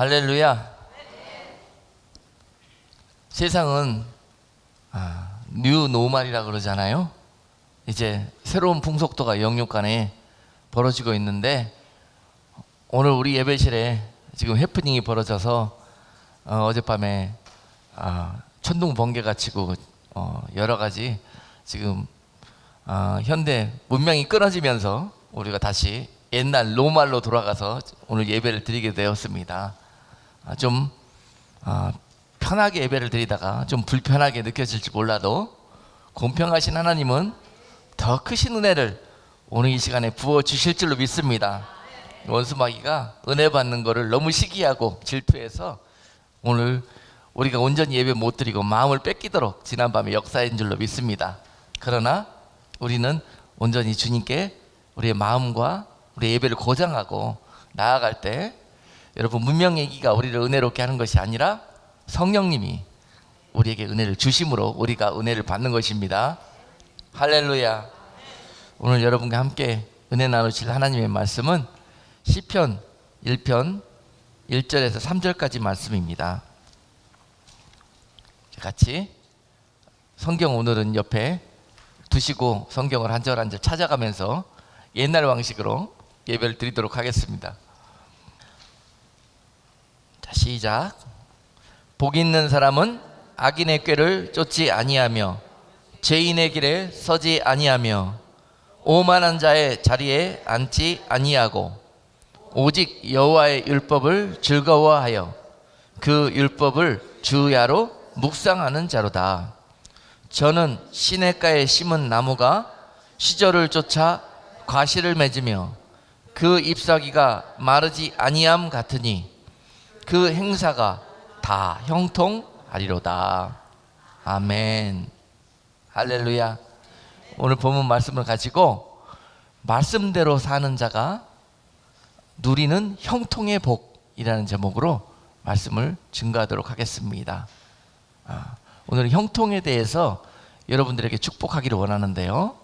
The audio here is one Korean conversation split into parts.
할렐루야. 세상은 뉴 노멀이라 그러잖아요. 이제 새로운 풍속도가 영육간에 벌어지고 있는데, 오늘 우리 예배실에 지금 해프닝이 벌어져서 어젯밤에 천둥 번개가 치고 여러 가지 지금 현대 문명이 끊어지면서 우리가 다시 옛날 노멀로 돌아가서 오늘 예배를 드리게 되었습니다. 좀 편하게 예배를 드리다가 좀 불편하게 느껴질지 몰라도 공평하신 하나님은 더 크신 은혜를 오늘 이 시간에 부어 주실 줄로 믿습니다. 원수마귀가 은혜 받는 거를 너무 시기하고 질투해서 오늘 우리가 온전히 예배 못 드리고 마음을 뺏기도록 지난밤에 역사인 줄로 믿습니다. 그러나 우리는 온전히 주님께 우리의 마음과 우리 예배를 고장하고 나아갈 때, 여러분, 문명 얘기가 우리를 은혜롭게 하는 것이 아니라 성령님이 우리에게 은혜를 주심으로 우리가 은혜를 받는 것입니다. 할렐루야. 오늘 여러분과 함께 은혜 나누실 하나님의 말씀은 시편 1편 1절에서 3절까지 말씀입니다. 같이 성경 오늘은 옆에 두시고 성경을 한 절 한 절 찾아가면서 옛날 방식으로 예배를 드리도록 하겠습니다. 자, 시작. 복 있는 사람은 악인의 꾀를 쫓지 아니하며 죄인의 길에 서지 아니하며 오만한 자의 자리에 앉지 아니하고 오직 여호와의 율법을 즐거워하여 그 율법을 주야로 묵상하는 자로다. 저는 시냇가에 심은 나무가 시절을 쫓아 과실을 맺으며 그 잎사귀가 마르지 아니함 같으니 그 행사가 다 형통하리로다. 아멘. 할렐루야. 오늘 본문 말씀을 가지고 말씀대로 사는 자가 누리는 형통의 복이라는 제목으로 말씀을 증거하도록 하겠습니다. 오늘 형통에 대해서 여러분들에게 축복하기를 원하는데요,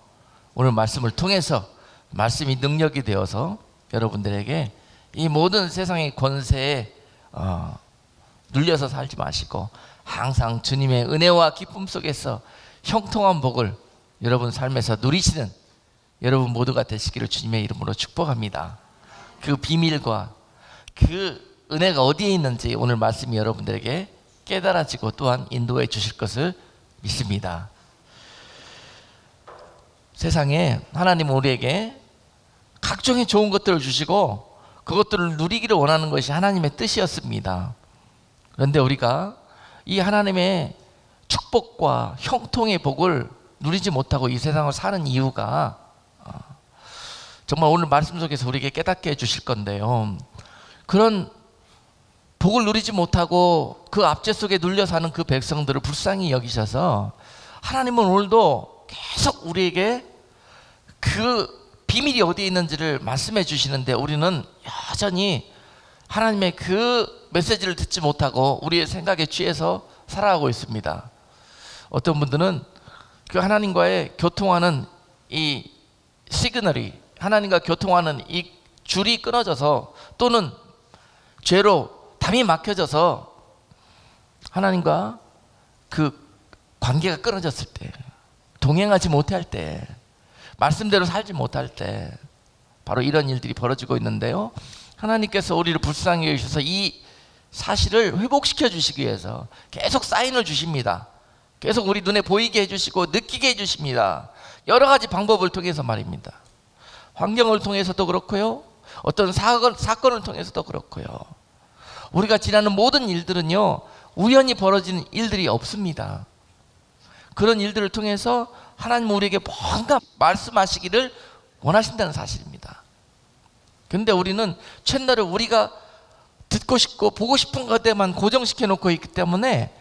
오늘 말씀을 통해서 말씀이 능력이 되어서 여러분들에게 이 모든 세상의 권세에 눌려서 살지 마시고 항상 주님의 은혜와 기쁨 속에서 형통한 복을 여러분 삶에서 누리시는 여러분 모두가 되시기를 주님의 이름으로 축복합니다. 그 비밀과 그 은혜가 어디에 있는지 오늘 말씀이 여러분들에게 깨달아지고 또한 인도해 주실 것을 믿습니다. 세상에 하나님은 우리에게 각종의 좋은 것들을 주시고 그것들을 누리기를 원하는 것이 하나님의 뜻이었습니다. 그런데 우리가 이 하나님의 축복과 형통의 복을 누리지 못하고 이 세상을 사는 이유가 정말 오늘 말씀 속에서 우리에게 깨닫게 해주실 건데요, 그런 복을 누리지 못하고 그 압제 속에 눌려 사는 그 백성들을 불쌍히 여기셔서 하나님은 오늘도 계속 우리에게 그 비밀이 어디에 있는지를 말씀해 주시는데, 우리는 여전히 하나님의 그 메시지를 듣지 못하고 우리의 생각에 취해서 살아가고 있습니다. 어떤 분들은 그 하나님과의 교통하는 이 시그널이, 하나님과 교통하는 이 줄이 끊어져서 또는 죄로 담이 막혀져서 하나님과 그 관계가 끊어졌을 때, 동행하지 못할 때, 말씀대로 살지 못할 때 바로 이런 일들이 벌어지고 있는데요, 하나님께서 우리를 불쌍히 여기셔서 이 사실을 회복시켜 주시기 위해서 계속 사인을 주십니다. 계속 우리 눈에 보이게 해주시고 느끼게 해주십니다. 여러 가지 방법을 통해서 말입니다. 환경을 통해서도 그렇고요, 어떤 사건을 통해서도 그렇고요. 우리가 지나는 모든 일들은요, 우연히 벌어지는 일들이 없습니다. 그런 일들을 통해서 하나님은 우리에게 뭔가 말씀하시기를 원하신다는 사실입니다. 그런데 우리는 채널을 우리가 듣고 싶고 보고 싶은 것에만 고정시켜 놓고 있기 때문에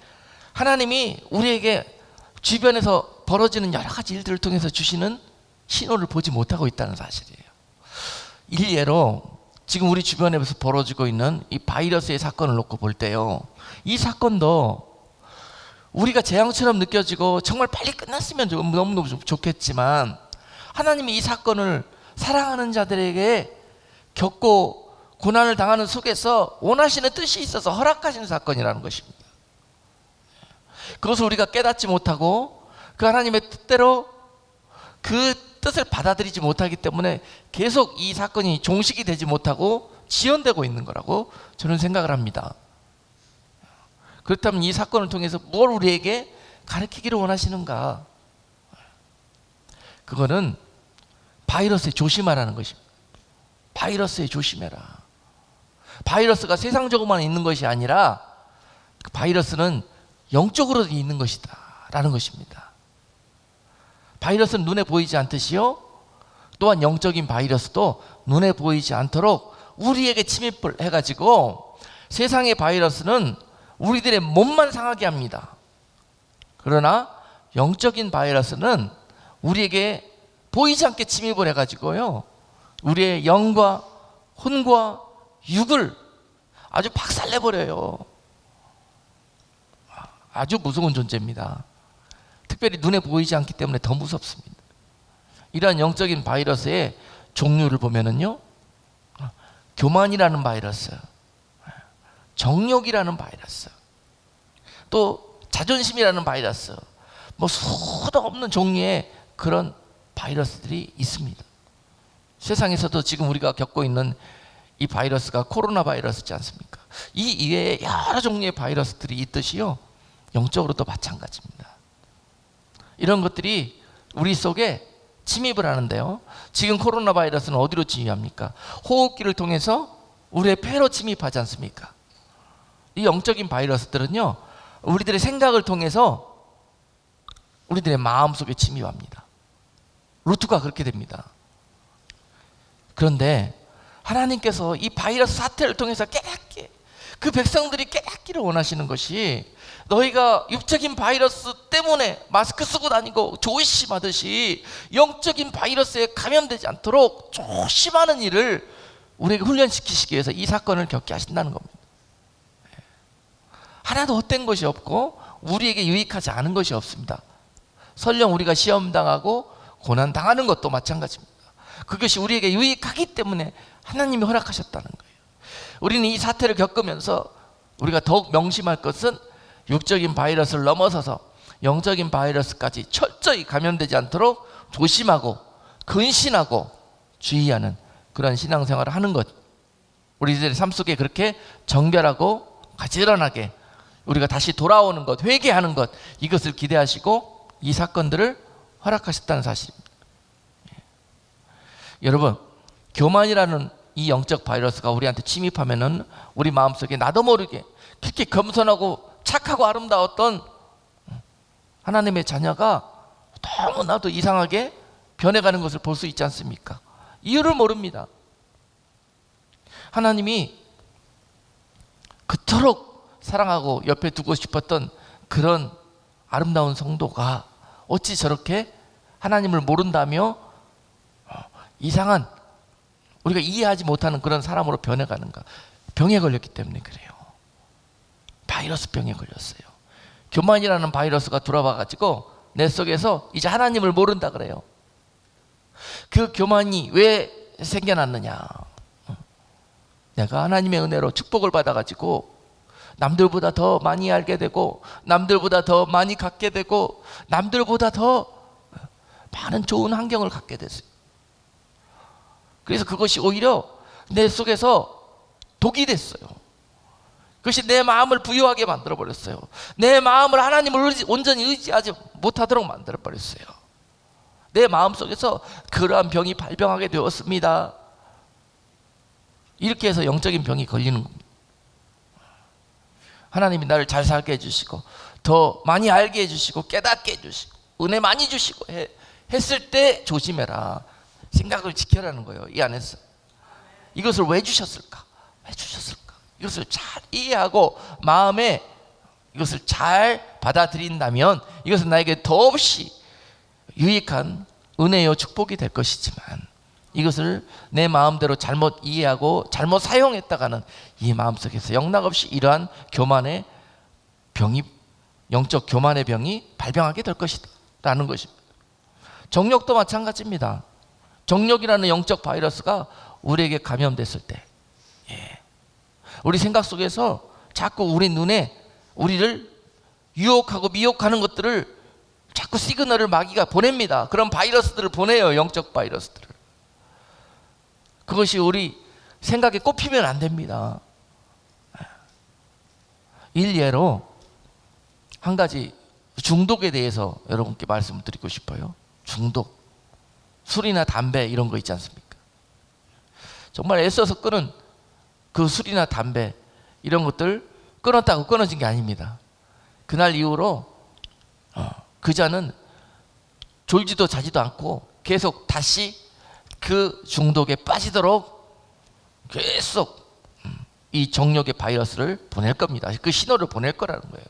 하나님이 우리에게 주변에서 벌어지는 여러 가지 일들을 통해서 주시는 신호를 보지 못하고 있다는 사실이에요. 일례로 지금 우리 주변에서 벌어지고 있는 이 바이러스의 사건을 놓고 볼 때요, 이 사건도 우리가 재앙처럼 느껴지고 정말 빨리 끝났으면 너무너무 좋겠지만, 하나님이 이 사건을 사랑하는 자들에게 겪고 고난을 당하는 속에서 원하시는 뜻이 있어서 허락하시는 사건이라는 것입니다. 그것을 우리가 깨닫지 못하고 그 하나님의 뜻대로 그 뜻을 받아들이지 못하기 때문에 계속 이 사건이 종식이 되지 못하고 지연되고 있는 거라고 저는 생각을 합니다. 그렇다면 이 사건을 통해서 뭘 우리에게 가르치기를 원하시는가? 그거는 바이러스에 조심하라는 것입니다. 바이러스에 조심해라. 바이러스가 세상적으로만 있는 것이 아니라 그 바이러스는 영적으로도 있는 것이다 라는 것입니다. 바이러스는 눈에 보이지 않듯이요, 또한 영적인 바이러스도 눈에 보이지 않도록 우리에게 침입을 해가지고 세상의 바이러스는 우리들의 몸만 상하게 합니다. 그러나 영적인 바이러스는 우리에게 보이지 않게 침입을 해가지고요, 우리의 영과 혼과 육을 아주 박살내버려요. 아주 무서운 존재입니다. 특별히 눈에 보이지 않기 때문에 더 무섭습니다. 이러한 영적인 바이러스의 종류를 보면은요, 교만이라는 바이러스, 정욕이라는 바이러스, 또 자존심이라는 바이러스, 뭐 수도 없는 종류의 그런 바이러스들이 있습니다. 세상에서도 지금 우리가 겪고 있는 이 바이러스가 코로나 바이러스지 않습니까? 이 이외에 여러 종류의 바이러스들이 있듯이요, 영적으로도 마찬가지입니다. 이런 것들이 우리 속에 침입을 하는데요, 지금 코로나 바이러스는 어디로 침입합니까? 호흡기를 통해서 우리의 폐로 침입하지 않습니까? 이 영적인 바이러스들은요, 우리들의 생각을 통해서 우리들의 마음속에 침입합니다. 루트가 그렇게 됩니다. 그런데 하나님께서 이 바이러스 사태를 통해서 깨닫게, 그 백성들이 깨닫기를 원하시는 것이, 너희가 육적인 바이러스 때문에 마스크 쓰고 다니고 조심하듯이 영적인 바이러스에 감염되지 않도록 조심하는 일을 우리에게 훈련시키시기 위해서 이 사건을 겪게 하신다는 겁니다. 하나도 헛된 것이 없고 우리에게 유익하지 않은 것이 없습니다. 설령 우리가 시험당하고 고난당하는 것도 마찬가지입니다. 그것이 우리에게 유익하기 때문에 하나님이 허락하셨다는 거예요. 우리는 이 사태를 겪으면서 우리가 더욱 명심할 것은 육적인 바이러스를 넘어서서 영적인 바이러스까지 철저히 감염되지 않도록 조심하고 근신하고 주의하는 그런 신앙생활을 하는 것, 우리들의 삶 속에 그렇게 정결하고 가지런하게 우리가 다시 돌아오는 것, 회개하는 것, 이것을 기대하시고 이 사건들을 허락하셨다는 사실입니다. 여러분, 교만이라는 이 영적 바이러스가 우리한테 침입하면은 우리 마음속에 나도 모르게 그렇게 겸손하고 착하고 아름다웠던 하나님의 자녀가 너무나도 이상하게 변해가는 것을 볼 수 있지 않습니까? 이유를 모릅니다. 하나님이 그토록 사랑하고 옆에 두고 싶었던 그런 아름다운 성도가 어찌 저렇게 하나님을 모른다며 이상한, 우리가 이해하지 못하는 그런 사람으로 변해가는가? 병에 걸렸기 때문에 그래요. 바이러스 병에 걸렸어요. 교만이라는 바이러스가 들어와가지고 내 속에서 이제 하나님을 모른다 그래요. 그 교만이 왜 생겨났느냐? 내가 하나님의 은혜로 축복을 받아가지고 남들보다 더 많이 알게 되고 남들보다 더 많이 갖게 되고 남들보다 더 많은 좋은 환경을 갖게 됐어요. 그래서 그것이 오히려 내 속에서 독이 됐어요. 그것이 내 마음을 부유하게 만들어버렸어요. 내 마음을 하나님을 온전히 의지하지 못하도록 만들어버렸어요. 내 마음속에서 그러한 병이 발병하게 되었습니다. 이렇게 해서 영적인 병이 걸리는 겁니다. 하나님이 나를 잘 살게 해주시고 더 많이 알게 해주시고 깨닫게 해주시고 은혜 많이 주시고 했을 때 조심해라. 생각을 지켜라는 거예요. 이 안에서 이것을 왜 주셨을까? 왜 주셨을까? 이것을 잘 이해하고 마음에 이것을 잘 받아들인다면 이것은 나에게 더없이 유익한 은혜요 축복이 될 것이지만, 이것을 내 마음대로 잘못 이해하고 잘못 사용했다가는 이 마음속에서 영락없이 이러한 교만의 병이, 영적 교만의 병이 발병하게 될 것이다 라는 것입니다. 정욕도 마찬가지입니다. 정욕이라는 영적 바이러스가 우리에게 감염됐을 때 우리 생각 속에서 자꾸 우리 눈에 우리를 유혹하고 미혹하는 것들을 자꾸 시그널을 마귀가 보냅니다. 그런 바이러스들을 보내요. 영적 바이러스들을. 그것이 우리 생각에 꼽히면 안 됩니다. 일례로 한 가지 중독에 대해서 여러분께 말씀을 드리고 싶어요. 중독. 술이나 담배 이런 거 있지 않습니까? 정말 애써서 끊은 그 술이나 담배 이런 것들 끊었다고 끊어진 게 아닙니다. 그날 이후로 그 자는 졸지도 자지도 않고 계속 다시 그 중독에 빠지도록 계속 이 정욕의 바이러스를 보낼 겁니다. 그 신호를 보낼 거라는 거예요.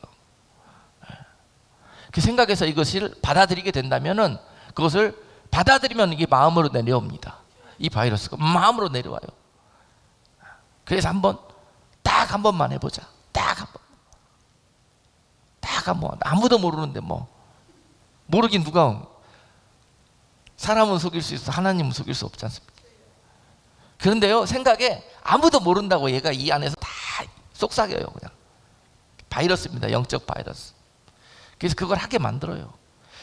그 생각에서 이것을 받아들이게 된다면은 그것을 받아들이면 이게 마음으로 내려옵니다. 이 바이러스가 마음으로 내려와요. 그래서 딱 한 번만 해보자. 딱 한 번. 아무도 모르는데 뭐 모르긴 누가 사람은 속일 수 있어 하나님은 속일 수 없지 않습니까? 그런데요 생각에 아무도 모른다고 얘가 이 안에서 다 속삭여요. 그냥 바이러스입니다. 영적 바이러스. 그래서 그걸 하게 만들어요.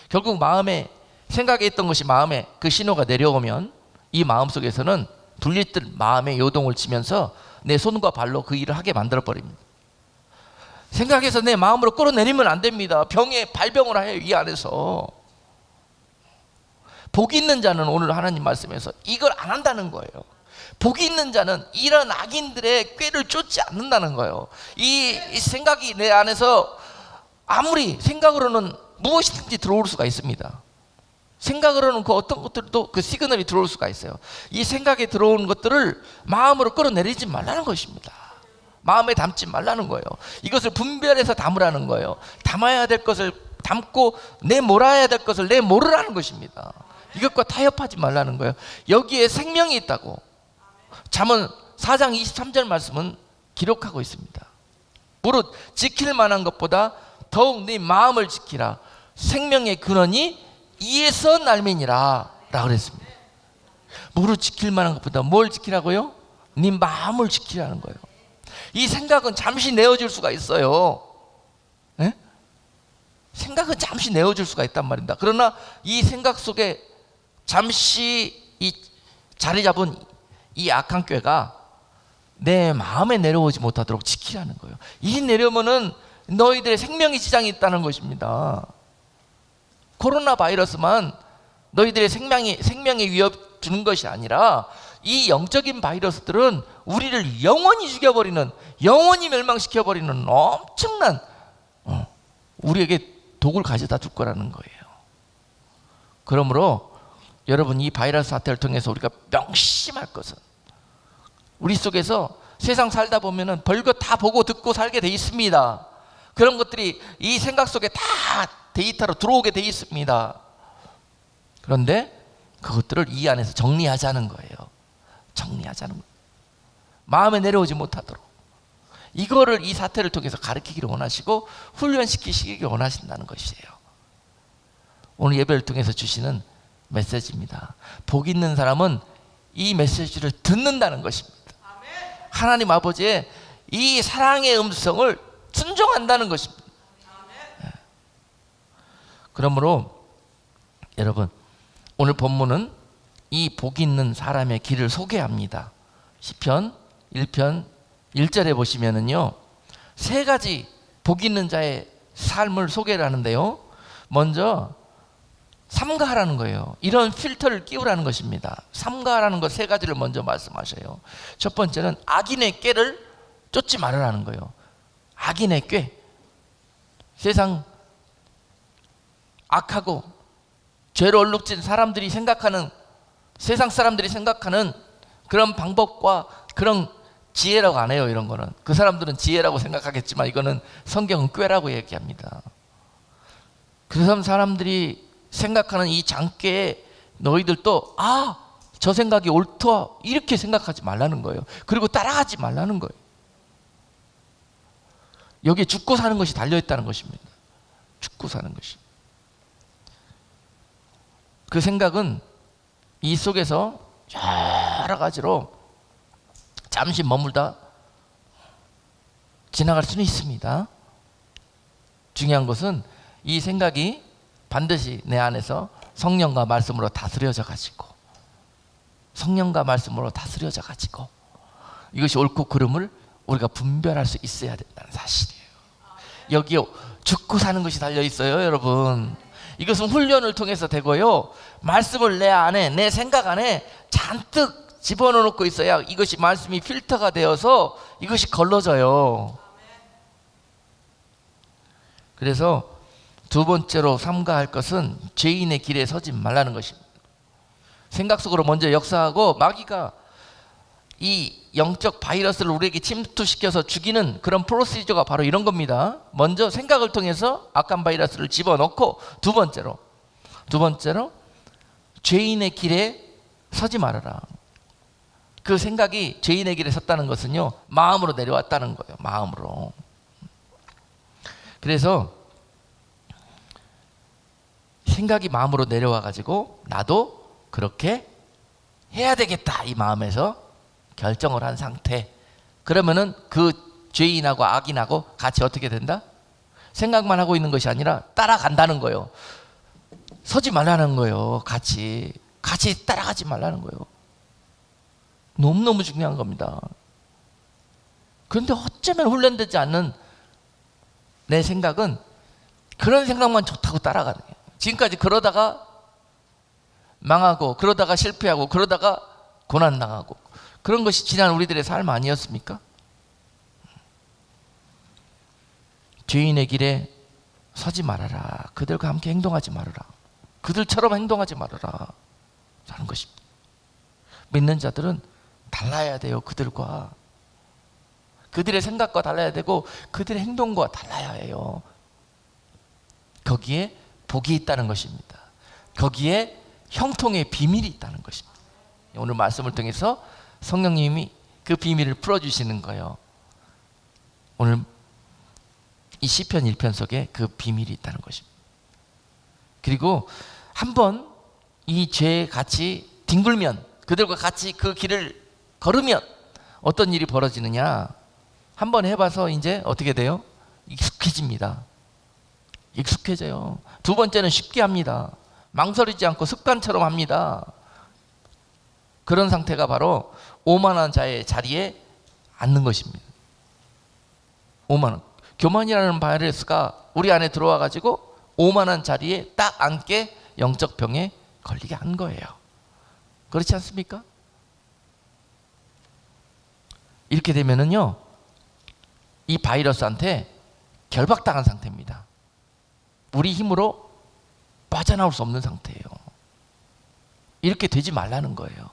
결국 마음에 생각에 있던 것이 마음에 그 신호가 내려오면 이 마음 속에서는 분리들 마음의 요동을 치면서 내 손과 발로 그 일을 하게 만들어 버립니다. 생각해서 내 마음으로 끌어내리면 안 됩니다. 병에 발병을 해요. 이 안에서. 복이 있는 자는 오늘 하나님 말씀에서 이걸 안 한다는 거예요. 복이 있는 자는 이런 악인들의 꾀를 쫓지 않는다는 거예요. 이 생각이 내 안에서 아무리 생각으로는 무엇이든지 들어올 수가 있습니다. 생각으로는 그 어떤 것들도 그 시그널이 들어올 수가 있어요. 이 생각에 들어오는 것들을 마음으로 끌어내리지 말라는 것입니다. 마음에 담지 말라는 거예요. 이것을 분별해서 담으라는 거예요. 담아야 될 것을 담고 내몰아야 될 것을 내모르라는 것입니다. 이것과 타협하지 말라는 거예요. 여기에 생명이 있다고 잠언 4장 23절 말씀은 기록하고 있습니다. 무릇 지킬 만한 것보다 더욱 네 마음을 지키라. 생명의 근원이 이에서 날미니라 라고 그랬습니다. 무릇 지킬 만한 것보다 뭘 지키라고요? 네 마음을 지키라는 거예요. 이 생각은 잠시 내어줄 수가 있어요. 네? 생각은 잠시 내어줄 수가 있단 말입니다. 그러나 이 생각 속에 잠시 이 자리 잡은 이 악한 꾀가 내 마음에 내려오지 못하도록 지키라는 거예요. 이 내려오면은 너희들의 생명의 지장이 있다는 것입니다. 코로나 바이러스만 너희들의 생명에 위협 주는 것이 아니라 이 영적인 바이러스들은 우리를 영원히 죽여버리는, 영원히 멸망시켜버리는 엄청난 우리에게 독을 가져다 줄 거라는 거예요. 그러므로 여러분 이 바이러스 사태를 통해서 우리가 명심할 것은 우리 속에서 세상 살다 보면은 별것 다 보고 듣고 살게 돼 있습니다. 그런 것들이 이 생각 속에 다 데이터로 들어오게 돼 있습니다. 그런데 그것들을 이 안에서 정리하자는 거예요. 정리하자는 거예요. 마음에 내려오지 못하도록 이거를 이 사태를 통해서 가르치기를 원하시고 훈련시키시기를 원하신다는 것이에요. 오늘 예배를 통해서 주시는 메시지입니다. 복 있는 사람은 이 메시지를 듣는다는 것입니다. 하나님 아버지의 이 사랑의 음성을 순종한다는 것입니다. 그러므로 여러분 오늘 본문은 이 복 있는 사람의 길을 소개합니다. 시편 1편 1절에 보시면은요 세 가지 복 있는 자의 삶을 소개를 하는데요, 먼저 삼가하라는 거예요. 이런 필터를 끼우라는 것입니다. 삼가하라는 것 세 가지를 먼저 말씀하셔요. 첫 번째는 악인의 꾀를 쫓지 말으라는 거예요. 악인의 꾀, 세상 악하고 죄로 얼룩진 사람들이 생각하는, 세상 사람들이 생각하는 그런 방법과 그런 지혜라고 안 해요. 이런 거는 그 사람들은 지혜라고 생각하겠지만 이거는 성경은 꾀라고 얘기합니다. 그 사람들이 생각하는 이 장꾀에 너희들도 저 생각이 옳다 이렇게 생각하지 말라는 거예요. 그리고 따라가지 말라는 거예요. 여기에 죽고 사는 것이 달려있다는 것입니다. 죽고 사는 것이. 그 생각은 이 속에서 여러 가지로 잠시 머물다 지나갈 수는 있습니다. 중요한 것은 이 생각이 반드시 내 안에서 성령과 말씀으로 다스려져 가지고, 성령과 말씀으로 다스려져 가지고 이것이 옳고 그름을 우리가 분별할 수 있어야 된다는 사실이에요. 여기에 죽고 사는 것이 달려 있어요, 여러분. 이것은 훈련을 통해서 되고요, 말씀을 내 안에, 내 생각 안에 잔뜩 집어넣고 있어야 이것이 말씀이 필터가 되어서 이것이 걸러져요. 그래서 두 번째로 삼가할 것은 죄인의 길에 서지 말라는 것입니다. 생각 속으로 먼저 역사하고 마귀가 이 영적 바이러스를 우리에게 침투시켜서 죽이는 그런 프로시저가 바로 이런 겁니다. 먼저 생각을 통해서 악한 바이러스를 집어넣고, 두 번째로 죄인의 길에 서지 말아라. 그 생각이 죄인의 길에 섰다는 것은요, 마음으로 내려왔다는 거예요. 마음으로. 그래서 생각이 마음으로 내려와 가지고 나도 그렇게 해야 되겠다, 이 마음에서 결정을 한 상태. 그러면은 그 죄인하고 악인하고 같이 어떻게 된다? 생각만 하고 있는 것이 아니라 따라간다는 거예요. 서지 말라는 거예요. 같이 따라가지 말라는 거예요. 너무너무 중요한 겁니다. 그런데 어쩌면 훈련되지 않는 내 생각은 그런 생각만 좋다고 따라가는 거예요. 지금까지 그러다가 망하고, 그러다가 실패하고, 그러다가 고난당하고, 그런 것이 지난 우리들의 삶 아니었습니까? 죄인의 길에 서지 말아라. 그들과 함께 행동하지 말아라. 그들처럼 행동하지 말아라 라는 것입니다. 믿는 자들은 달라야 돼요. 그들과, 그들의 생각과 달라야 되고 그들의 행동과 달라야 해요. 거기에 복이 있다는 것입니다. 거기에 형통의 비밀이 있다는 것입니다. 오늘 말씀을 통해서 성령님이 그 비밀을 풀어주시는 거예요. 오늘 이 시편 1편 속에 그 비밀이 있다는 것입니다. 그리고 한번 이 죄에 같이 뒹굴면, 그들과 같이 그 길을 걸으면 어떤 일이 벌어지느냐, 한번 해봐서 이제 어떻게 돼요? 익숙해집니다. 익숙해져요. 두 번째는 쉽게 합니다. 망설이지 않고 습관처럼 합니다. 그런 상태가 바로 오만한 자의 자리에 앉는 것입니다. 오만한, 교만이라는 바이러스가 우리 안에 들어와 가지고 오만한 자리에 딱 앉게 영적 병에 걸리게 한 거예요. 그렇지 않습니까? 이렇게 되면은요, 이 바이러스한테 결박당한 상태입니다. 우리 힘으로 빠져나올 수 없는 상태예요. 이렇게 되지 말라는 거예요.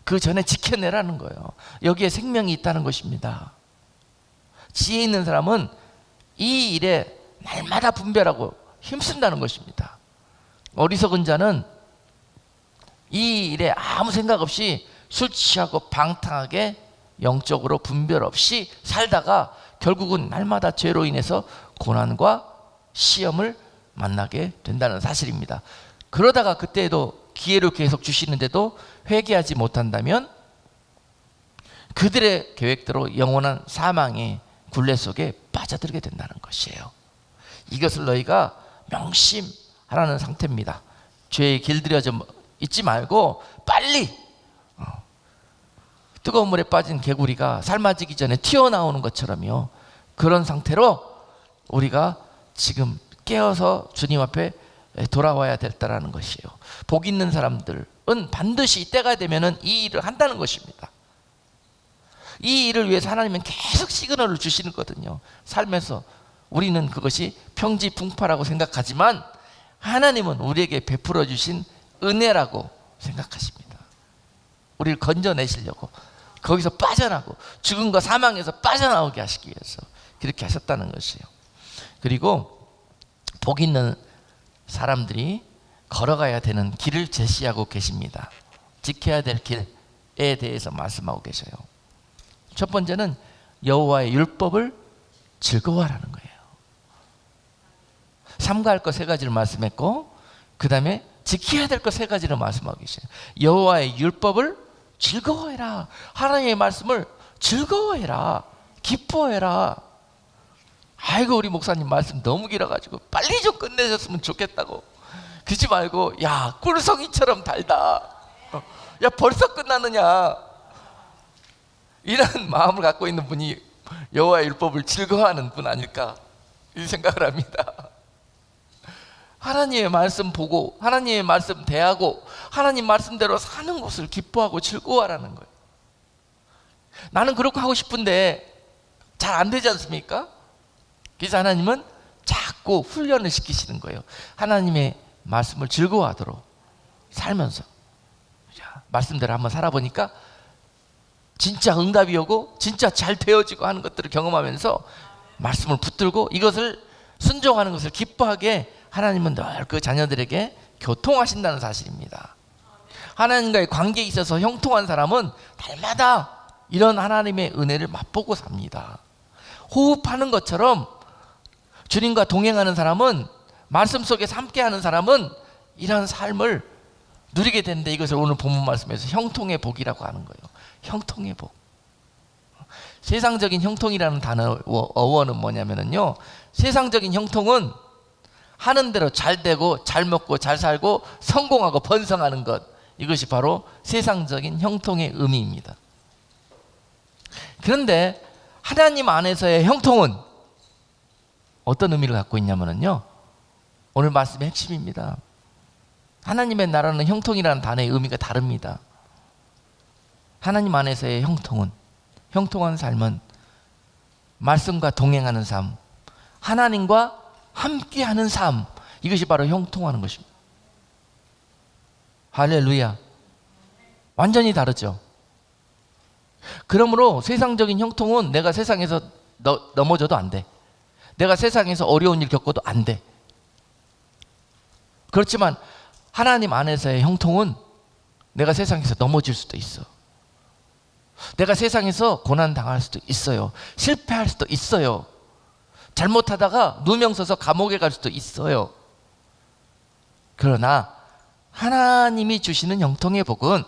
그 전에 지켜내라는 거예요. 여기에 생명이 있다는 것입니다. 지혜 있는 사람은 이 일에 날마다 분별하고 힘쓴다는 것입니다. 어리석은 자는 이 일에 아무 생각 없이 술 취하고 방탕하게 영적으로 분별 없이 살다가 결국은 날마다 죄로 인해서 고난과 시험을 만나게 된다는 사실입니다. 그러다가 그때에도 기회를 계속 주시는데도 회개하지 못한다면 그들의 계획대로 영원한 사망의 굴레 속에 빠져들게 된다는 것이에요. 이것을 너희가 명심하라는 상태입니다. 죄에 길들여져 있지 말고 빨리 뜨거운 물에 빠진 개구리가 삶아지기 전에 튀어나오는 것처럼요, 그런 상태로 우리가 지금 깨어서 주님 앞에 돌아와야 됐다라는 것이에요. 복 있는 사람들은 반드시 때가 되면은 이 일을 한다는 것입니다. 이 일을 위해서 하나님은 계속 시그널을 주시는 거거든요. 삶에서 우리는 그것이 평지풍파라고 생각하지만 하나님은 우리에게 베풀어 주신 은혜라고 생각하십니다. 우리를 건져내시려고, 거기서 빠져나고 죽음과 사망에서 빠져나오게 하시기 위해서 그렇게 하셨다는 것이에요. 그리고 복 있는 사람들이 걸어가야 되는 길을 제시하고 계십니다. 지켜야 될 길에 대해서 말씀하고 계셔요. 첫 번째는 여호와의 율법을 즐거워하라는 거예요. 삼가할 것 세 가지를 말씀했고, 그 다음에 지켜야 될 것 세 가지를 말씀하고 계셔요. 여호와의 율법을 즐거워해라. 하나님의 말씀을 즐거워해라. 기뻐해라. 아이고 우리 목사님 말씀 너무 길어가지고 빨리 좀 끝내셨으면 좋겠다고. 그러지 말고 야 꿀송이처럼 달다. 야 벌써 끝나느냐. 이런 마음을 갖고 있는 분이 여호와의 율법을 즐거워하는 분 아닐까 이 생각을 합니다. 하나님의 말씀 보고 하나님의 말씀 대하고 하나님 말씀대로 사는 것을 기뻐하고 즐거워하라는 거예요. 나는 그렇게 하고 싶은데 잘 안 되지 않습니까? 그래서 하나님은 자꾸 훈련을 시키시는 거예요. 하나님의 말씀을 즐거워하도록 살면서 말씀대로 한번 살아보니까 진짜 응답이 오고 진짜 잘 되어지고 하는 것들을 경험하면서 말씀을 붙들고 이것을 순종하는 것을 기뻐하게 하나님은 늘 그 자녀들에게 교통하신다는 사실입니다. 하나님과의 관계에 있어서 형통한 사람은 날마다 이런 하나님의 은혜를 맛보고 삽니다. 호흡하는 것처럼 주님과 동행하는 사람은, 말씀 속에서 함께하는 사람은 이런 삶을 누리게 되는데, 이것을 오늘 본문 말씀에서 형통의 복이라고 하는 거예요. 형통의 복. 세상적인 형통이라는 단어 어원은 뭐냐면요, 세상적인 형통은 하는 대로 잘 되고 잘 먹고 잘 살고 성공하고 번성하는 것, 이것이 바로 세상적인 형통의 의미입니다. 그런데 하나님 안에서의 형통은 어떤 의미를 갖고 있냐면요, 오늘 말씀의 핵심입니다. 하나님의 나라는 형통이라는 단어의 의미가 다릅니다. 하나님 안에서의 형통은, 형통한 삶은 말씀과 동행하는 삶, 하나님과 함께하는 삶, 이것이 바로 형통하는 것입니다. 할렐루야. 완전히 다르죠. 그러므로 세상적인 형통은 내가 세상에서 넘어져도 안 돼. 내가 세상에서 어려운 일 겪어도 안 돼. 그렇지만 하나님 안에서의 형통은 내가 세상에서 넘어질 수도 있어. 내가 세상에서 고난당할 수도 있어요. 실패할 수도 있어요. 잘못하다가 누명 써서 감옥에 갈 수도 있어요. 그러나 하나님이 주시는 형통의 복은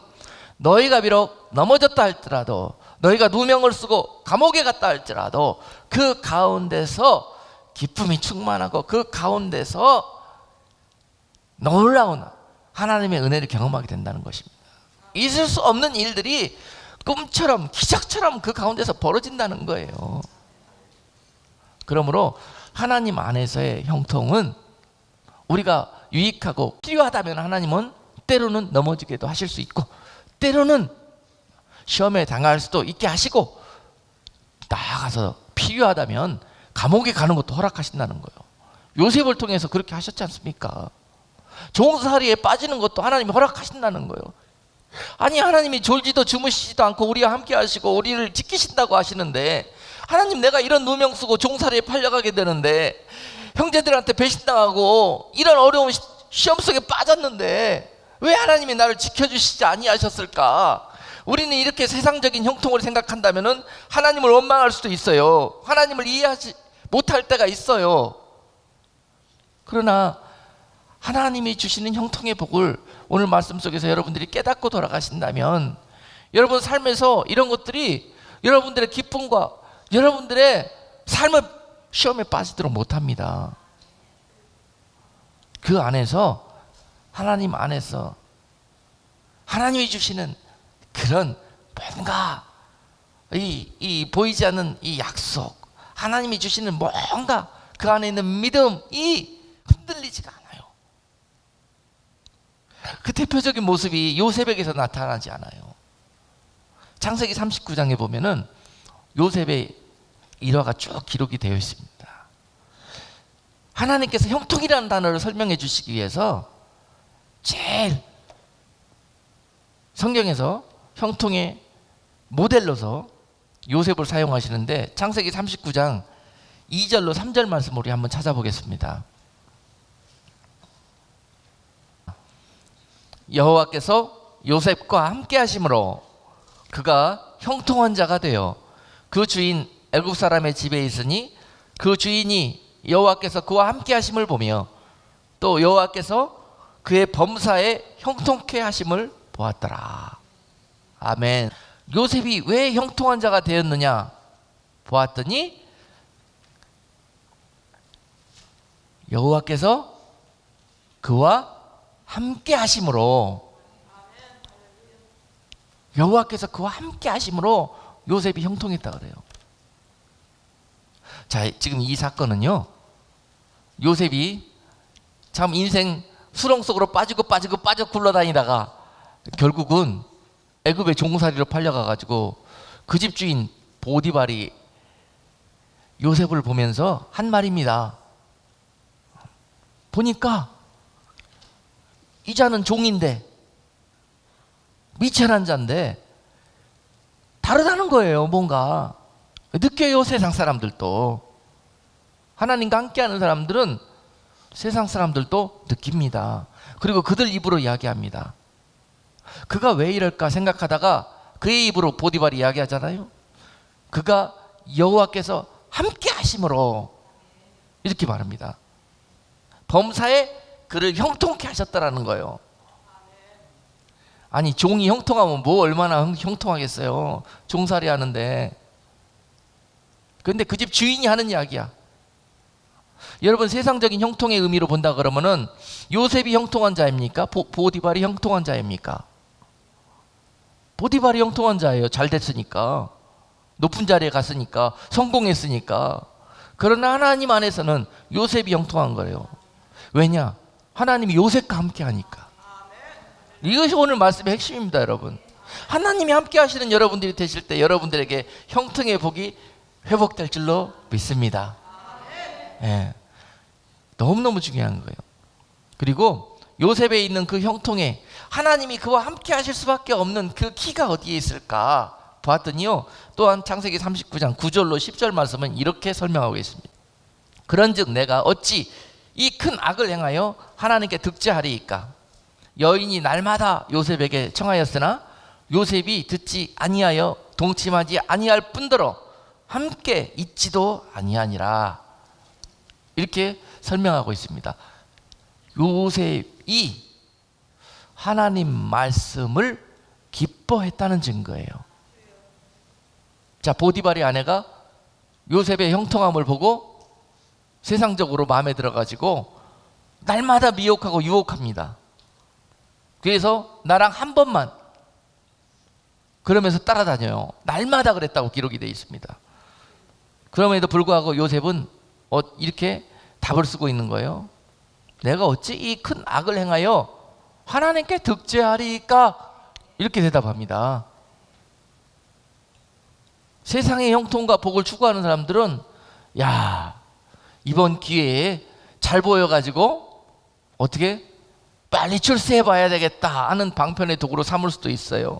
너희가 비록 넘어졌다 할지라도, 너희가 누명을 쓰고 감옥에 갔다 할지라도 그 가운데서 기쁨이 충만하고 그 가운데서 놀라운 하나님의 은혜를 경험하게 된다는 것입니다. 있을 수 없는 일들이 꿈처럼 기적처럼 그 가운데서 벌어진다는 거예요. 그러므로 하나님 안에서의 형통은 우리가 유익하고 필요하다면 하나님은 때로는 넘어지게도 하실 수 있고, 때로는 시험에 당할 수도 있게 하시고, 나아가서 필요하다면 감옥에 가는 것도 허락하신다는 거예요. 요셉을 통해서 그렇게 하셨지 않습니까? 종살이에 빠지는 것도 하나님이 허락하신다는 거예요. 아니, 하나님이 졸지도 주무시지도 않고 우리와 함께 하시고 우리를 지키신다고 하시는데, 하나님, 내가 이런 누명 쓰고 종살이에 팔려가게 되는데, 형제들한테 배신당하고 이런 어려운 시험 속에 빠졌는데 왜 하나님이 나를 지켜주시지 아니하셨을까? 우리는 이렇게 세상적인 형통을 생각한다면 하나님을 원망할 수도 있어요. 하나님을 이해하지 못할 때가 있어요. 그러나 하나님이 주시는 형통의 복을 오늘 말씀 속에서 여러분들이 깨닫고 돌아가신다면, 여러분 삶에서 이런 것들이 여러분들의 기쁨과 여러분들의 삶을 시험에 빠지도록 못합니다. 그 안에서, 하나님 안에서 하나님이 주시는 그런 뭔가 이 보이지 않는 이 약속, 하나님이 주시는 뭔가 그 안에 있는 믿음이 흔들리지가 않아요. 그 대표적인 모습이 요셉에게서 나타나지 않아요. 창세기 39장에 보면은 요셉의 일화가 쭉 기록이 되어 있습니다. 하나님께서 형통이라는 단어를 설명해 주시기 위해서 제일 성경에서 형통의 모델로서 요셉을 사용하시는데, 창세기 39장 2절로 3절 말씀 우리 한번 찾아보겠습니다. 여호와께서 요셉과 함께 하심으로 그가 형통한 자가 되어 그 주인 애굽 사람의 집에 있으니, 그 주인이 여호와께서 그와 함께 하심을 보며 또 여호와께서 그의 범사에 형통케 하심을 보았더라. 아멘. 요셉이 왜 형통한 자가 되었느냐 보았더니 여호와께서 그와 함께 하심으로, 여호와께서 그와 함께 하심으로 요셉이 형통했다 그래요. 자, 지금 이 사건은요, 요셉이 참 인생 수렁 속으로 빠지고 굴러다니다가 결국은 애굽의 종살이로 팔려가가지고 그 집 주인 보디발이 요셉을 보면서 한 말입니다. 보니까 이 자는 종인데, 미천한 자인데 다르다는 거예요. 뭔가 느껴요. 세상 사람들도, 하나님과 함께하는 사람들은 세상 사람들도 느낍니다. 그리고 그들 입으로 이야기합니다. 그가 왜 이럴까 생각하다가 그의 입으로 보디발이 이야기하잖아요. 그가 여호와께서 함께 하심으로, 이렇게 말합니다. 범사에 그를 형통케 하셨다라는 거예요. 아니, 종이 형통하면 뭐 얼마나 형통하겠어요. 종살이 하는데. 그런데 그 집 주인이 하는 이야기야. 여러분, 세상적인 형통의 의미로 본다 그러면은 요셉이 형통한 자입니까? 보디발이 형통한 자입니까? 보디발이 형통한 자예요. 잘 됐으니까, 높은 자리에 갔으니까, 성공했으니까. 그러나 하나님 안에서는 요셉이 형통한 거예요. 왜냐? 하나님이 요셉과 함께 하니까. 이것이 오늘 말씀의 핵심입니다, 여러분. 하나님이 함께 하시는 여러분들이 되실 때 여러분들에게 형통의 복이 회복될 줄로 믿습니다. 예. 너무너무 중요한 거예요. 그리고 요셉에 있는 그 형통에 하나님이 그와 함께 하실 수밖에 없는 그 키가 어디에 있을까 보았더니요, 또한 창세기 39장 9절로 10절 말씀은 이렇게 설명하고 있습니다. 그런즉 내가 어찌 이 큰 악을 행하여 하나님께 득죄하리이까? 여인이 날마다 요셉에게 청하였으나 요셉이 듣지 아니하여 동침하지 아니할 뿐더러 함께 있지도 아니하니라. 이렇게 설명하고 있습니다. 요셉이 하나님 말씀을 기뻐했다는 증거예요. 자, 보디발의 아내가 요셉의 형통함을 보고 세상적으로 마음에 들어가지고 날마다 미혹하고 유혹합니다. 그래서 나랑 한 번만, 그러면서 따라다녀요. 날마다 그랬다고 기록이 되어 있습니다. 그럼에도 불구하고 요셉은 이렇게 답을 쓰고 있는 거예요. 내가 어찌 이 큰 악을 행하여 하나님께 득죄하리까? 이렇게 대답합니다. 세상의 형통과 복을 추구하는 사람들은 야, 이번 기회에 잘 보여가지고 어떻게 빨리 출세해봐야 되겠다 하는 방편의 도구로 삼을 수도 있어요.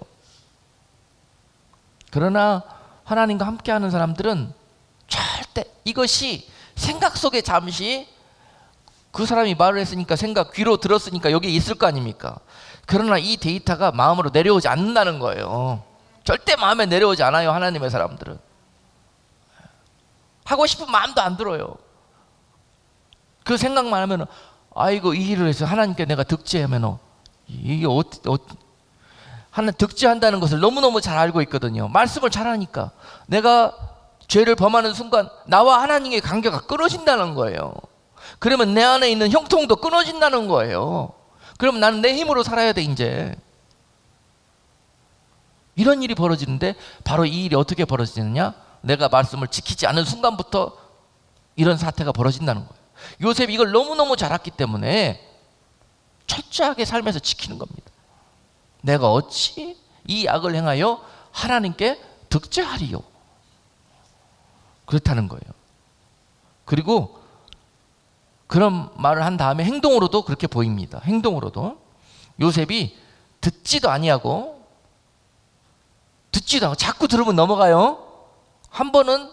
그러나 하나님과 함께하는 사람들은 절대 이것이 생각 속에 잠시, 그 사람이 말을 했으니까 생각 귀로 들었으니까 여기에 있을 거 아닙니까? 그러나 이 데이터가 마음으로 내려오지 않는다는 거예요. 절대 마음에 내려오지 않아요. 하나님의 사람들은 하고 싶은 마음도 안 들어요. 그 생각만 하면 아이고, 이 일을 해서 하나님께 내가 득죄하면 이게 하나님 득죄한다는 것을 너무너무 잘 알고 있거든요. 말씀을 잘 하니까 내가 죄를 범하는 순간 나와 하나님의 관계가 끊어진다는 거예요. 그러면 내 안에 있는 형통도 끊어진다는 거예요. 그럼 나는 내 힘으로 살아야 돼. 이제 이런 일이 벌어지는데, 바로 이 일이 어떻게 벌어지느냐? 내가 말씀을 지키지 않은 순간부터 이런 사태가 벌어진다는 거예요. 요셉이 이걸 너무너무 잘 알기 때문에 철저하게 삶에서 지키는 겁니다. 내가 어찌 이 악을 행하여 하나님께 득죄하리요? 그렇다는 거예요. 그리고 그런 말을 한 다음에 행동으로도 그렇게 보입니다. 행동으로도 요셉이 듣지도 아니하고 자꾸 들으면 넘어가요. 한 번은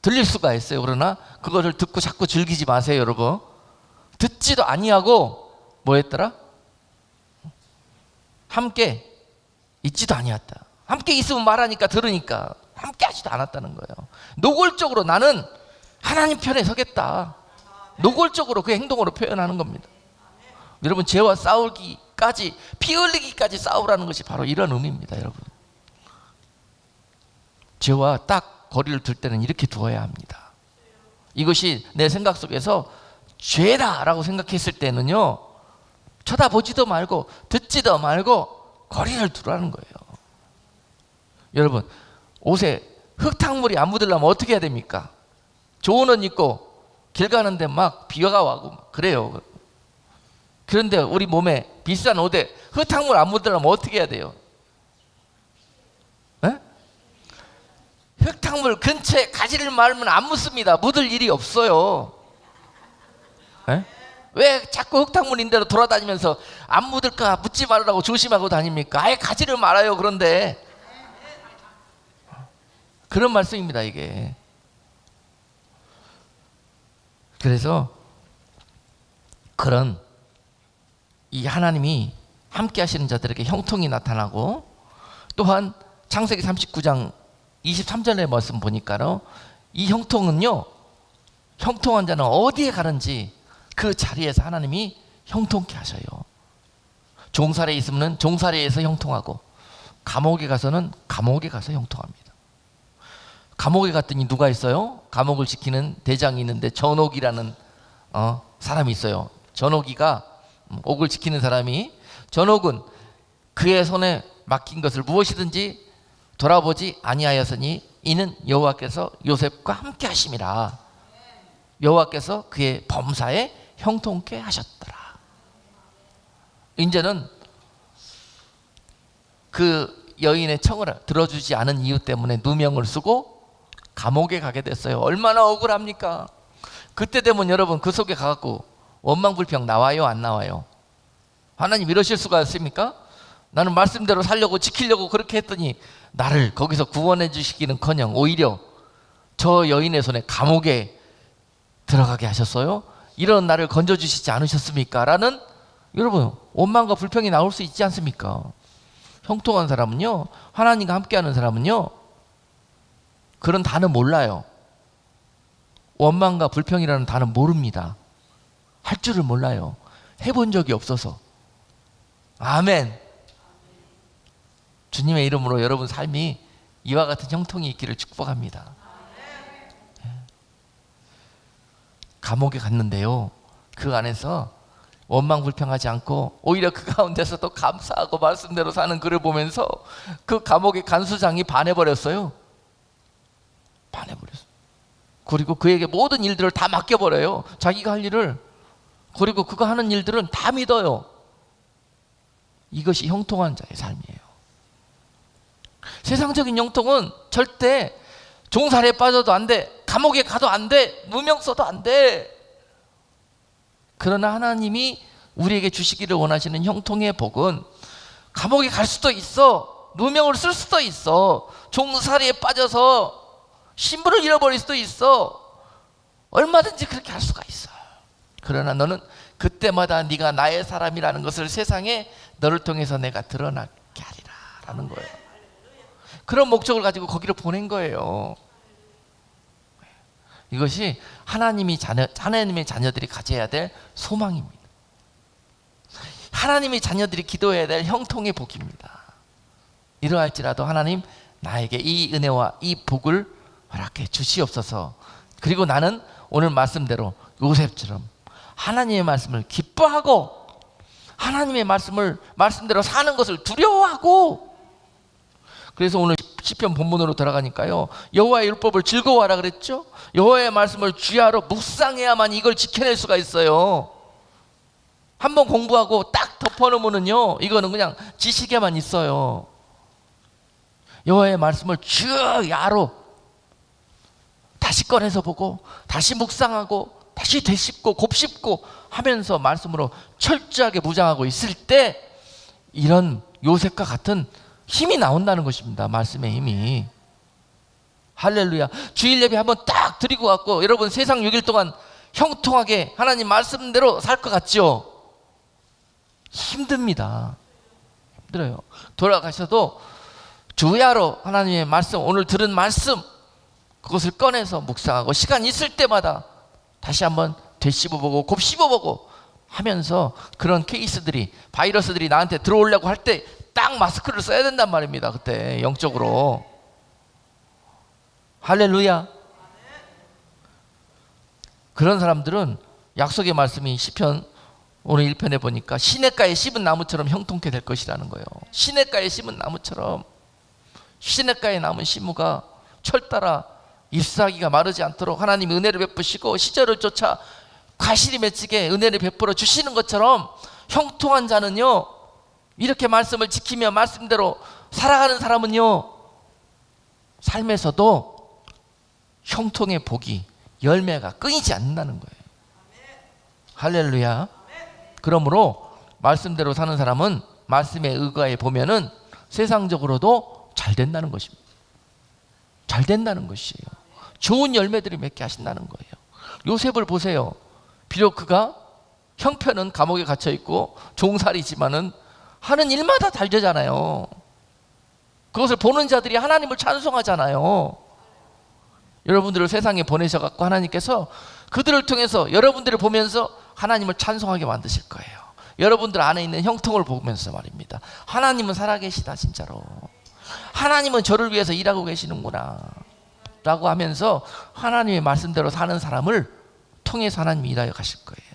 들릴 수가 있어요. 그러나 그것을 듣고 자꾸 즐기지 마세요, 여러분. 듣지도 아니하고 뭐 했더라? 함께 있지도 아니었다. 함께 있으면 말하니까 들으니까 함께 하지도 않았다는 거예요. 노골적으로 나는 하나님 편에 서겠다. 노골적으로 그 행동으로 표현하는 겁니다. 여러분, 죄와 싸우기가 죽기까지, 피 흘리기까지 싸우라는 것이 바로 이런 의미입니다, 여러분. 죄와 딱 거리를 둘 때는 이렇게 두어야 합니다. 이것이 내 생각 속에서 죄다라고 생각했을 때는요, 쳐다보지도 말고 듣지도 말고 거리를 두라는 거예요. 여러분, 옷에 흙탕물이 안 묻으려면 어떻게 해야 됩니까? 좋은 옷 입고 길 가는데 막 비가 와고 그래요. 그런데 우리 몸에 비싼 옷에 흙탕물 안 묻으려면 어떻게 해야 돼요? 에? 흙탕물 근처에 가지를 말면 안 묻습니다. 묻을 일이 없어요. 에? 왜 자꾸 흙탕물인대로 돌아다니면서 안 묻을까 묻지 말라고 조심하고 다닙니까? 아예 가지를 말아요. 그런데 그런 말씀입니다, 이게. 그래서 그런 이 하나님이 함께 하시는 자들에게 형통이 나타나고, 또한 창세기 39장 23절의 말씀 보니까요, 이 형통은요, 형통한 자는 어디에 가는지 그 자리에서 하나님이 형통케 하셔요. 종살이에 있으면 종살이에서 형통하고, 감옥에 가서는 감옥에 가서 형통합니다. 감옥에 갔더니 누가 있어요? 감옥을 지키는 대장이 있는데 전옥이라는 사람이 있어요. 전옥이가 옥을 지키는 사람이, 전옥은 그의 손에 맡긴 것을 무엇이든지 돌아보지 아니하였으니 이는 여호와께서 요셉과 함께 하심이라. 여호와께서 그의 범사에 형통케 하셨더라. 이제는 그 여인의 청을 들어주지 않은 이유 때문에 누명을 쓰고 감옥에 가게 됐어요. 얼마나 억울합니까? 그때 되면 여러분, 그 속에 가갖고 원망불평 나와요, 안 나와요? 하나님 이러실 수가 있습니까? 나는 말씀대로 살려고 지키려고 그렇게 했더니 나를 거기서 구원해 주시기는커녕 오히려 저 여인의 손에 감옥에 들어가게 하셨어요? 이런 나를 건져주시지 않으셨습니까? 라는, 여러분, 원망과 불평이 나올 수 있지 않습니까? 형통한 사람은요, 하나님과 함께하는 사람은요, 그런 단어 몰라요. 원망과 불평이라는 단어 모릅니다. 할 줄을 몰라요. 해본 적이 없어서. 아멘. 주님의 이름으로 여러분 삶이 이와 같은 형통이 있기를 축복합니다. 감옥에 갔는데요, 그 안에서 원망불평하지 않고 오히려 그 가운데서 또 감사하고 말씀대로 사는 그를 보면서 그 감옥의 간수장이 반해버렸어요. 반해버렸어요. 그리고 그에게 모든 일들을 다 맡겨버려요. 자기가 할 일을. 그리고 그가 하는 일들은 다 믿어요. 이것이 형통한 자의 삶이에요. 세상적인 형통은 절대 종살이에 빠져도 안 돼, 감옥에 가도 안 돼, 누명 써도 안 돼. 그러나 하나님이 우리에게 주시기를 원하시는 형통의 복은 감옥에 갈 수도 있어, 누명을 쓸 수도 있어, 종살이에 빠져서 신분을 잃어버릴 수도 있어, 얼마든지 그렇게 할 수가 있어. 그러나 너는 그때마다 네가 나의 사람이라는 것을 세상에 너를 통해서 내가 드러나게 하리라 라는 거예요. 그런 목적을 가지고 거기로 보낸 거예요. 이것이 하나님의 자녀들이 가져야 될 소망입니다. 하나님의 자녀들이 기도해야 될 형통의 복입니다. 이러할지라도 하나님 나에게 이 은혜와 이 복을 허락해 주시옵소서. 그리고 나는 오늘 말씀대로 요셉처럼 하나님의 말씀을 기뻐하고 하나님의 말씀대로 사는 것을 두려워하고, 그래서 오늘 시편 본문으로 들어가니까요, 여호와의 율법을 즐거워하라 그랬죠. 여호와의 말씀을 주야로 묵상해야만 이걸 지켜낼 수가 있어요. 한번 공부하고 딱 덮어놓으면요, 이거는 그냥 지식에만 있어요. 여호와의 말씀을 주야로 다시 꺼내서 보고 다시 묵상하고 다시 되씹고 곱씹고 하면서 말씀으로 철저하게 무장하고 있을 때 이런 요셉과 같은 힘이 나온다는 것입니다. 말씀의 힘이. 할렐루야. 주일 예배 한번 딱 드리고 왔고, 여러분 세상 6일 동안 형통하게 하나님 말씀대로 살 것 같죠? 힘듭니다. 힘들어요. 돌아가셔도 주야로 하나님의 말씀, 오늘 들은 말씀, 그것을 꺼내서 묵상하고 시간 있을 때마다 다시 한번 되씹어보고 곱씹어보고 하면서 그런 케이스들이, 바이러스들이 나한테 들어오려고 할 때 딱 마스크를 써야 된단 말입니다. 그때 영적으로. 할렐루야. 그런 사람들은 약속의 말씀이 시편 오늘 1편에 보니까 시냇가에 심은 나무처럼 형통케 될 것이라는 거예요. 시냇가에 심은 나무처럼, 시냇가에 남은 시무가 철 따라 잎사귀가 마르지 않도록 하나님이 은혜를 베푸시고 시절을 쫓아 과실이 맺히게 은혜를 베풀어 주시는 것처럼, 형통한 자는요, 이렇게 말씀을 지키며 말씀대로 살아가는 사람은요, 삶에서도 형통의 복이, 열매가 끊이지 않는다는 거예요. 할렐루야. 그러므로 말씀대로 사는 사람은 말씀에 의거해 보면은 세상적으로도 잘 된다는 것입니다. 잘 된다는 것이에요. 좋은 열매들을 맺게 하신다는 거예요. 요셉을 보세요. 비록 그가 형편은 감옥에 갇혀 있고 종살이지만은 하는 일마다 잘 되잖아요. 그것을 보는 자들이 하나님을 찬송하잖아요. 여러분들을 세상에 보내셔갖고 하나님께서 그들을 통해서 여러분들을 보면서 하나님을 찬송하게 만드실 거예요. 여러분들 안에 있는 형통을 보면서 말입니다. 하나님은 살아계시다, 진짜로. 하나님은 저를 위해서 일하고 계시는구나 라고 하면서 하나님의 말씀대로 사는 사람을 통해서 하나님이 일하여 가실 거예요.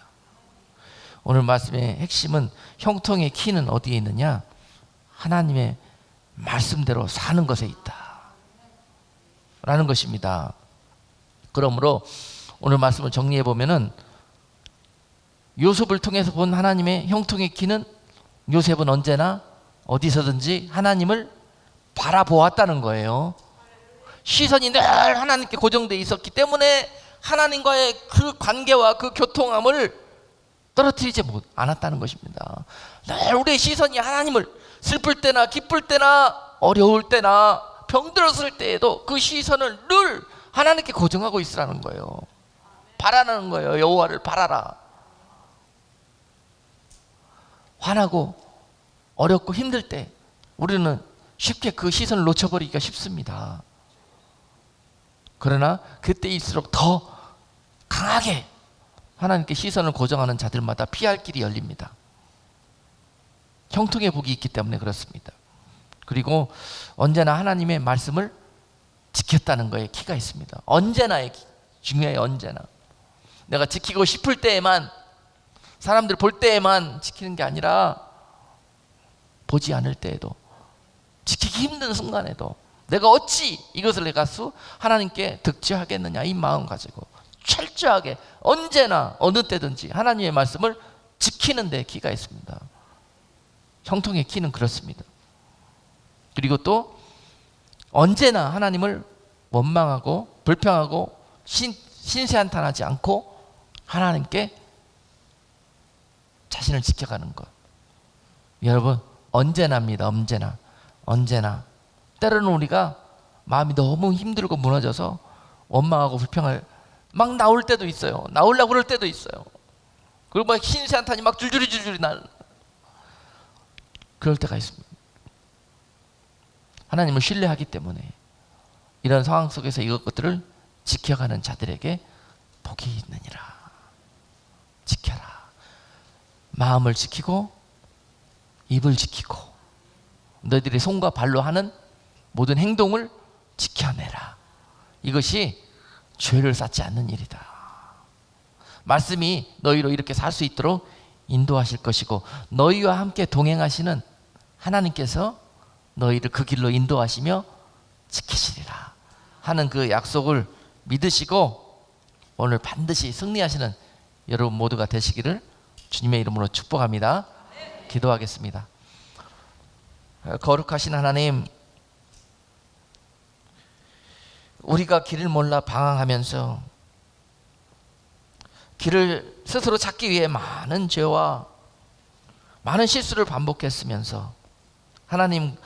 오늘 말씀의 핵심은, 형통의 키는 어디에 있느냐? 하나님의 말씀대로 사는 것에 있다 라는 것입니다. 그러므로 오늘 말씀을 정리해 보면은, 요셉을 통해서 본 하나님의 형통의 키는, 요셉은 언제나 어디서든지 하나님을 바라보았다는 거예요. 시선이 늘 하나님께 고정되어 있었기 때문에 하나님과의 그 관계와 그 교통함을 떨어뜨리지 않았다는 것입니다. 늘 우리의 시선이 하나님을, 슬플 때나 기쁠 때나 어려울 때나 병들었을 때에도 그 시선을 늘 하나님께 고정하고 있으라는 거예요. 바라는 거예요. 여호와를 바라라. 화나고 어렵고 힘들 때 우리는 쉽게 그 시선을 놓쳐버리기가 쉽습니다. 그러나 그때일수록 더 강하게 하나님께 시선을 고정하는 자들마다 피할 길이 열립니다. 형통의 복이 있기 때문에 그렇습니다. 그리고 언제나 하나님의 말씀을 지켰다는 거에 키가 있습니다. 언제나의 키, 중요해요. 언제나. 내가 지키고 싶을 때에만, 사람들 볼 때에만 지키는 게 아니라 보지 않을 때에도, 지키기 힘든 순간에도 내가 어찌 이것을 내가 하나님께 득지하겠느냐, 이 마음 가지고 철저하게 언제나 어느 때든지 하나님의 말씀을 지키는 데 키가 있습니다. 형통의 키는 그렇습니다. 그리고 또 언제나 하나님을 원망하고 불평하고 신세한탄하지 않고 하나님께 자신을 지켜가는 것. 여러분, 언제나입니다. 언제나. 때로는 우리가 마음이 너무 힘들고 무너져서 원망하고 불평을 막 나올 때도 있어요. 나오려고 그럴 때도 있어요. 그리고 막 신세한탄이 막 줄줄이 그럴 때가 있습니다. 하나님을 신뢰하기 때문에 이런 상황 속에서 이것들을 지켜가는 자들에게 복이 있느니라. 지켜라. 마음을 지키고 입을 지키고 너희들이 손과 발로 하는 모든 행동을 지켜내라. 이것이 죄를 쌓지 않는 일이다. 말씀이 너희로 이렇게 살 수 있도록 인도하실 것이고, 너희와 함께 동행하시는 하나님께서 너희를 그 길로 인도하시며 지키시리라 하는 그 약속을 믿으시고 오늘 반드시 승리하시는 여러분 모두가 되시기를 주님의 이름으로 축복합니다. 기도하겠습니다. 거룩하신 하나님, 우리가 길을 몰라 방황하면서 길을 스스로 찾기 위해 많은 죄와 많은 실수를 반복했으면서 하나님,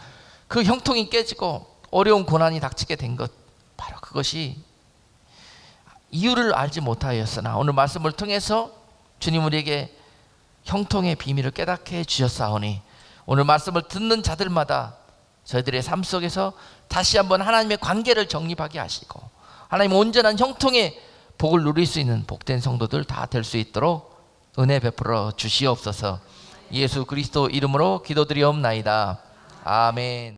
그 형통이 깨지고 어려운 고난이 닥치게 된 것, 바로 그것이 이유를 알지 못하였으나 오늘 말씀을 통해서 주님 우리에게 형통의 비밀을 깨닫게 해주셨사오니 오늘 말씀을 듣는 자들마다 저희들의 삶 속에서 다시 한번 하나님의 관계를 정립하게 하시고 하나님 온전한 형통의 복을 누릴 수 있는 복된 성도들 다 될 수 있도록 은혜 베풀어 주시옵소서. 예수 그리스도 이름으로 기도드리옵나이다. 아멘.